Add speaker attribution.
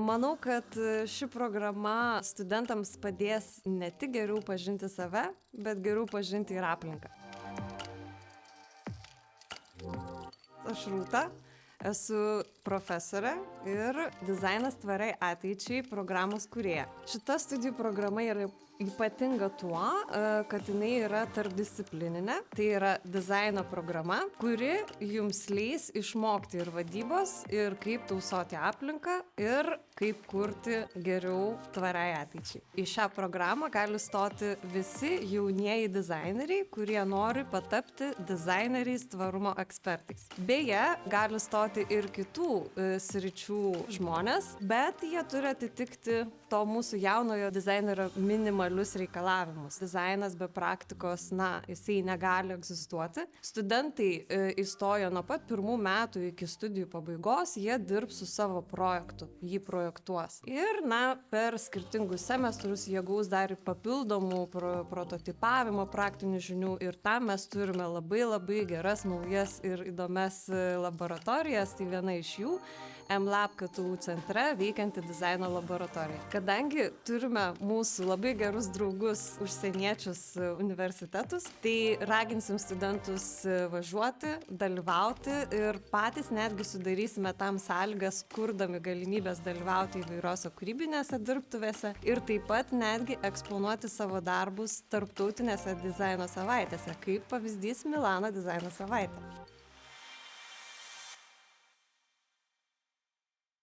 Speaker 1: Manau, kad ši programa studentams padės ne tik geriau pažinti save, bet geriau pažinti ir aplinką. Aš Rūta, esu profesorė ir dizainas tvariai ateičiai programos kūrėja. Šita studijų programa yra ypatinga tuo, kad jinai yra tarpdisciplininė. Tai yra dizaino programa, kuri jums leis išmokti ir vadybos, ir kaip tausoti aplinką, ir kaip kurti geriau tvariai ateičiai. Į šią programą gali stoti visi jaunieji dizaineriai, kurie nori patapti dizaineriais tvarumo ekspertais. Beje, gali stoti ir kitų sričių žmonės, bet jie turi atitikti to mūsų jaunojo dizainerio minimalius reikalavimus. Dizainas be praktikos, jisai negali egzistuoti. Studentai įstojo nuo pat pirmų metų iki studijų pabaigos, jie dirbs su savo projektu, jį projektuos. Ir, per skirtingus semestrus jie gaus dar papildomų prototipavimo praktinių žinių ir tam mes turime labai geras, naujas ir įdomias laboratorijas. Tai viena iš jų MLab KTU centre veikianti dizaino laboratorija. Kadangi turime mūsų labai gerus draugus užsieniečius universitetus, tai raginsim studentus važiuoti, dalyvauti ir patys netgi sudarysime tam sąlygas, kurdami galimybės dalyvauti įvairiose kūrybinėse dirbtuvėse ir taip pat netgi eksponuoti savo darbus tarptautinėse dizaino savaitėse, kaip pavyzdys Milano dizaino savaitė.